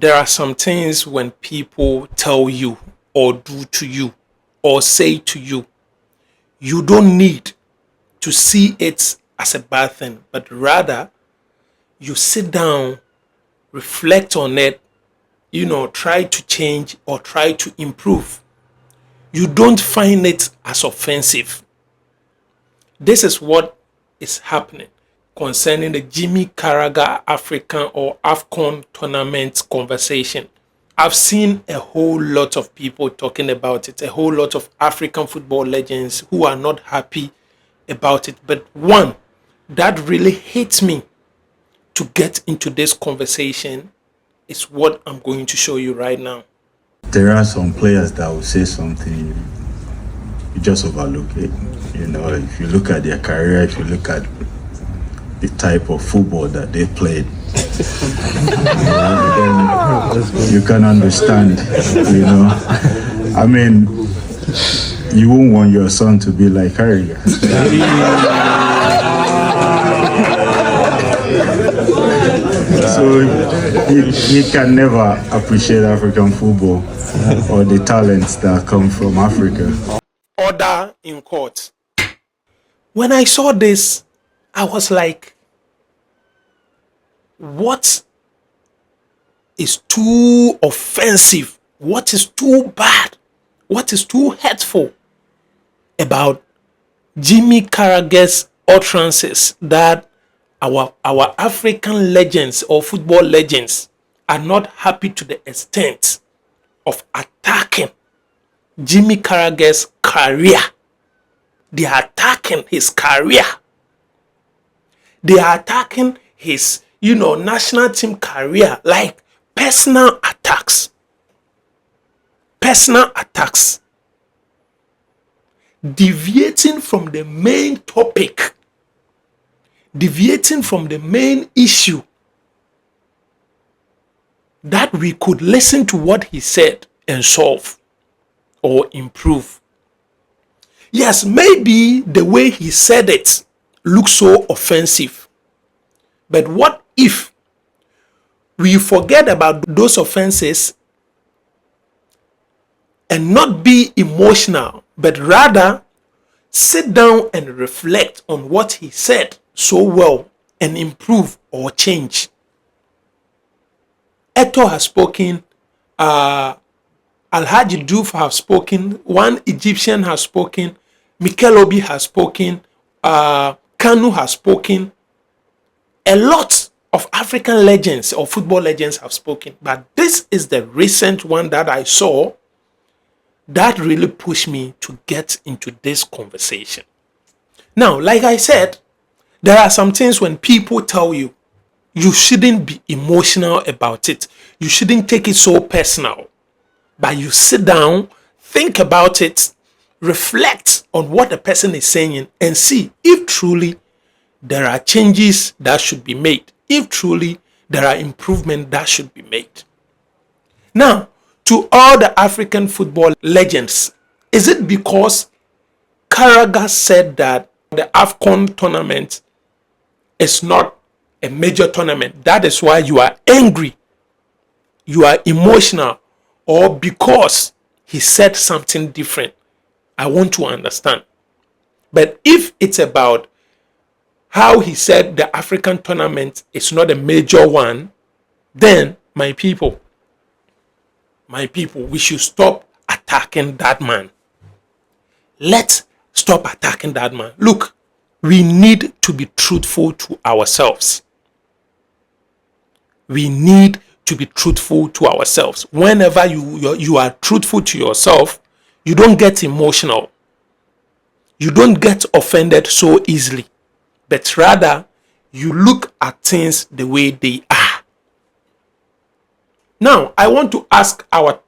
There are some things when people tell you or do to you or say to you, you don't need to see it as a bad thing, but rather you sit down, reflect on it, try to change or try to improve. You don't find it as offensive. This is what is happening concerning the Jimmy Carragher African or AFCON tournament conversation. I've seen a whole lot of people talking about it, a whole lot of African football legends who are not happy about it. But one that really hits me to get into this conversation is what I'm going to show you right now. There are some players that will say something, you just overlook it. If you look at their career, if you look at the type of football that they played, then you can understand, I mean, you won't want your son to be like Carragher. So he can never appreciate African football or the talents that come from Africa. Order in court. When I saw this, I was like, what is too offensive? What is too bad? What is too hurtful about Jimmy Carragher's utterances that our African legends or football legends are not happy to the extent of attacking Jimmy Carragher's career? They are attacking his career. They are attacking his, national team career, like personal attacks. Personal attacks. Deviating from the main topic. Deviating from the main issue. That we could listen to what he said and solve or improve. Yes, maybe the way he said it looks so offensive. But what if we forget about those offenses and not be emotional, but rather sit down and reflect on what he said so well and improve or change? Etoo has spoken, Alhaji Diouf has spoken, one Egyptian has spoken, Mikel Obi has spoken, Kanu has spoken. A lot of African legends or football legends have spoken. But this is the recent one that I saw that really pushed me to get into this conversation. Now, like I said, there are some things when people tell you, you shouldn't be emotional about it. You shouldn't take it so personal. But you sit down, think about it, reflect on what the person is saying, and see if truly there are changes that should be made. If truly there are improvements that should be made. Now, to all the African football legends, is it because Carragher said that the AFCON tournament is not a major tournament, that is why you are angry, you are emotional, or because he said something different? I want to understand. But if it's about how he said the African tournament is not a major one, then my people, we should stop attacking that man. Let's stop attacking that man. Look, we need to be truthful to ourselves. We need to be truthful to ourselves. Whenever you are truthful to yourself, you don't get emotional. You don't get offended so easily. But rather, you look at things the way they are. Now, I want to ask our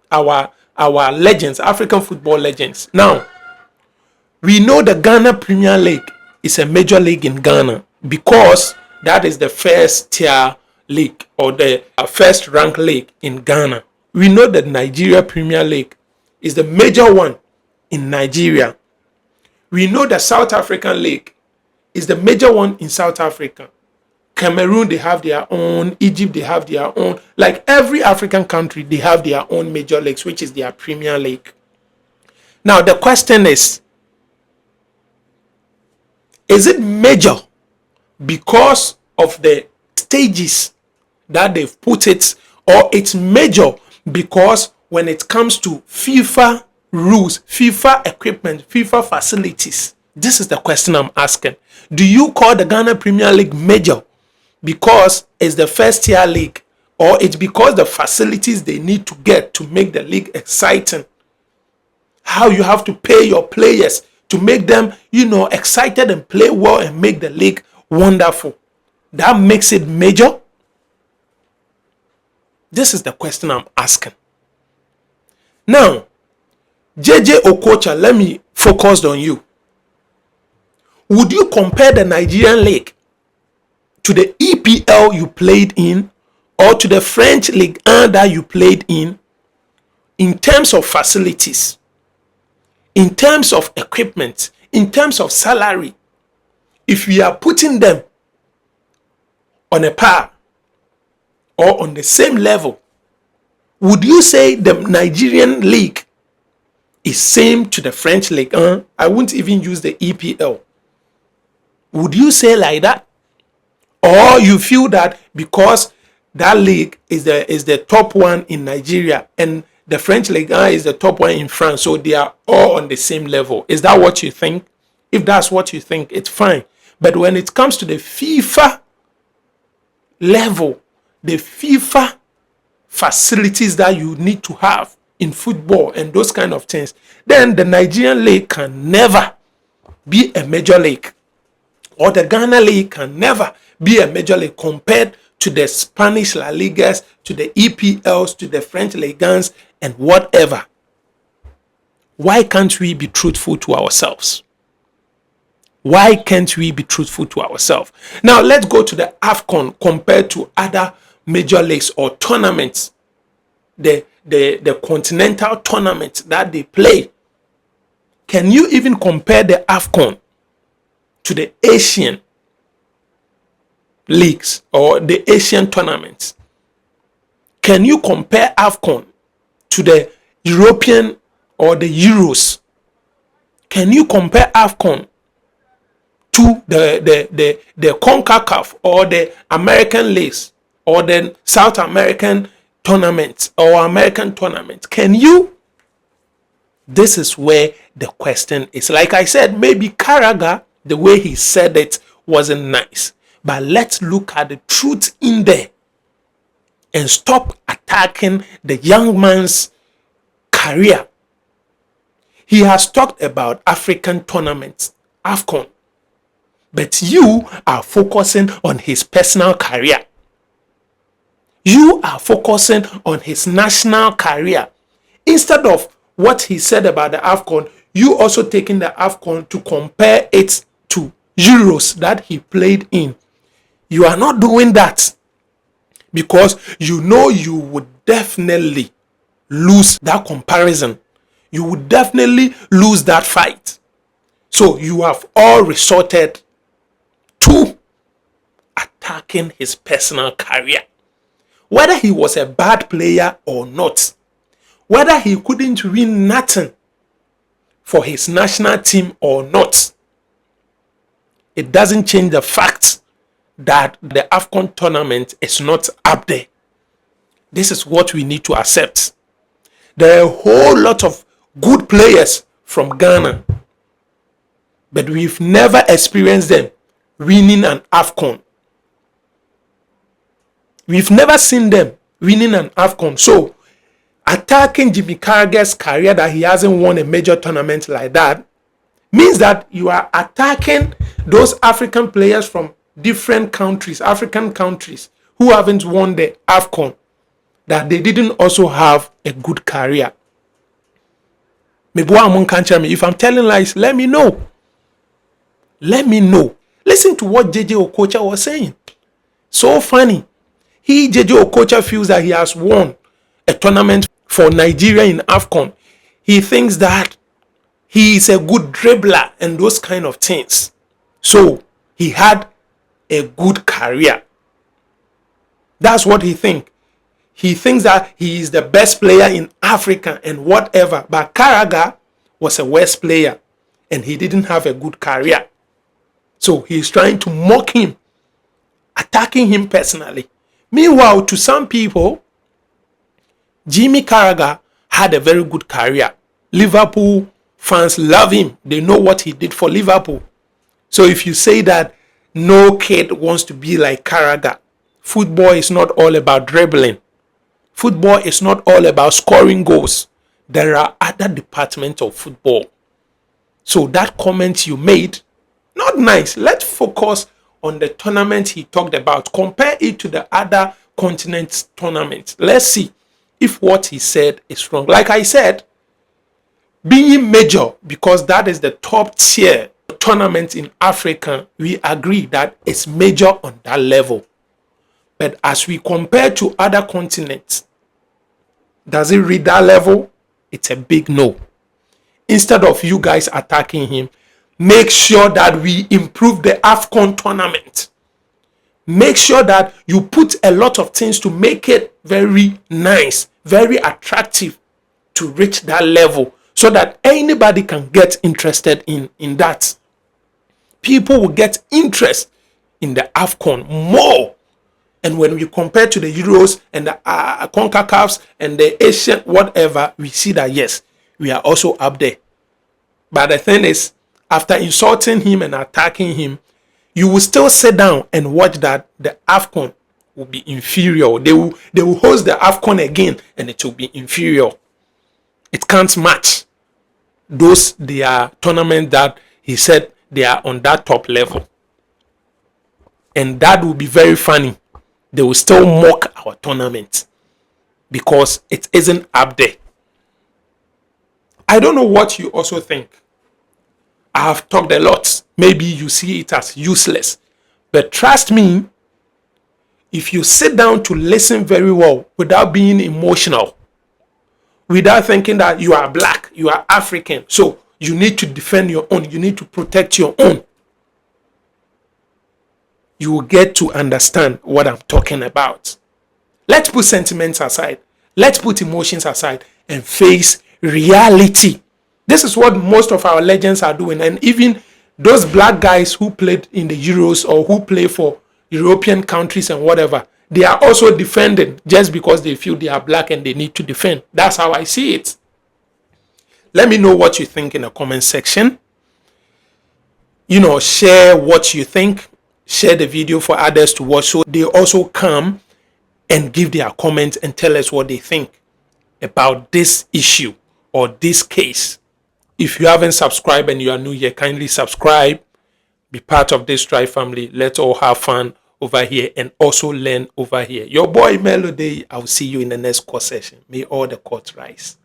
legends, African football legends. Now, we know the Ghana Premier League is a major league in Ghana because that is the first tier league or the first ranked league in Ghana. We know that Nigeria Premier League is the major one in Nigeria. We know the South African League is the major one in South Africa. Cameroon, they have their own. Egypt, they have their own. Like every African country, they have their own major leagues, which is their Premier League. Now, the question is it major because of the stages that they've put it, or it's major because when it comes to FIFA rules, FIFA equipment, FIFA facilities? This is the question I'm asking. Do you call the Ghana Premier League major because it's the first tier league, or it's because the facilities they need to get to make the league exciting? How you have to pay your players to make them, excited and play well and make the league wonderful. That makes it major? This is the question I'm asking. Now, JJ Okocha, let me focus on you. Would you compare the Nigerian league to the EPL you played in, or to the French Ligue 1 that you played in terms of facilities, in terms of equipment, in terms of salary? If we are putting them on a par or on the same level, would you say the Nigerian league is same to the French Ligue 1? I wouldn't even use the EPL. Would you say like that? Or you feel that because that league is the top one in Nigeria and the French Ligue 1 is the top one in France, so they are all on the same level? Is that what you think? If that's what you think, it's fine. But when it comes to the FIFA level, the FIFA facilities that you need to have in football and those kind of things, then the Nigerian league can never be a major league, or the Ghana league can never be a major league compared to the Spanish La Ligas, to the EPLs, to the French Ligue 1s, and whatever. Why can't we be truthful to ourselves? Why can't we be truthful to ourselves? Now, let's go to the AFCON compared to other major leagues or tournaments, the continental tournaments that they play. Can you even compare the AFCON to the Asian leagues or the Asian tournaments? Can you compare AFCON to the European or the Euros? Can you compare AFCON to the CONCACAF or the American leagues or the South American tournaments or American tournaments? Can you? This is where the question is. Like I said, maybe Carragher, the way he said it wasn't nice. But let's look at the truth in there and stop attacking the young man's career. He has talked about African tournaments, AFCON. But you are focusing on his personal career. You are focusing on his national career. Instead of what he said about the AFCON, you also taking the AFCON to compare it to Euros that he played in. You are not doing that because you know you would definitely lose that comparison. You would definitely lose that fight. So you have all resorted to attacking his personal career. Whether he was a bad player or not, whether he couldn't win nothing for his national team or not, it doesn't change the fact that the AFCON tournament is not up there. This is what we need to accept. There are a whole lot of good players from Ghana, but we've never experienced them winning an AFCON. We've never seen them winning an AFCON. So, attacking Jimmy Carragher's career that he hasn't won a major tournament like that means that you are attacking those African players from different countries, African countries, who haven't won the AFCON, that they didn't also have a good career. If I'm telling lies, let me know. Let me know. Listen to what JJ Okocha was saying. So funny. JJ Okocha feels that he has won a tournament for Nigeria in AFCON. He thinks that he is a good dribbler and those kind of things. So he had a good career. That's what he thinks. He thinks that he is the best player in Africa and whatever. But Carragher was a worse player and he didn't have a good career. So he's trying to mock him, attacking him personally. Meanwhile, to some people, Jimmy Carragher had a very good career. Liverpool fans love him. They know what he did for Liverpool. So if you say that no kid wants to be like Carragher, football is not all about dribbling. Football is not all about scoring goals. There are other departments of football. So that comment you made, not nice. Let's focus on the tournament he talked about. Compare it to the other continents tournaments. Let's see if what he said is wrong. Like I said, being major, because that is the top tier tournament in Africa, we agree that it's major on that level. But as we compare to other continents, does it reach that level? It's a big no. Instead of you guys attacking him, make sure that we improve the AFCON tournament. Make sure that you put a lot of things to make it very nice, very attractive to reach that level so that anybody can get interested in that. People will get interest in the AFCON more. And when we compare to the Euros and the CONCACAFs and the Asian whatever, we see that yes, we are also up there. But the thing is, after insulting him and attacking him, you will still sit down and watch that the AFCON will be inferior. They will host the AFCON again and it will be inferior. It can't match those their tournament that he said they are on that top level. And that will be very funny. They will still mock our tournament because it isn't up there. I don't know what you also think. I have talked a lot. Maybe you see it as useless. But trust me, if you sit down to listen very well without being emotional, without thinking that you are black, you are African, so you need to defend your own, you need to protect your own, you will get to understand what I'm talking about. Let's put sentiments aside. Let's put emotions aside and face reality. This is what most of our legends are doing. And even those black guys who played in the Euros or who play for European countries and whatever, they are also defending just because they feel they are black and they need to defend. That's how I see it. Let me know what you think in the comment section. Share what you think. Share the video for others to watch so they also come and give their comments and tell us what they think about this issue or this case. If you haven't subscribed and you are new here, kindly subscribe. Be part of this Tribe family. Let's all have fun over here and also learn over here. Your boy Melody. I will see you in the next course session. May all the courts rise.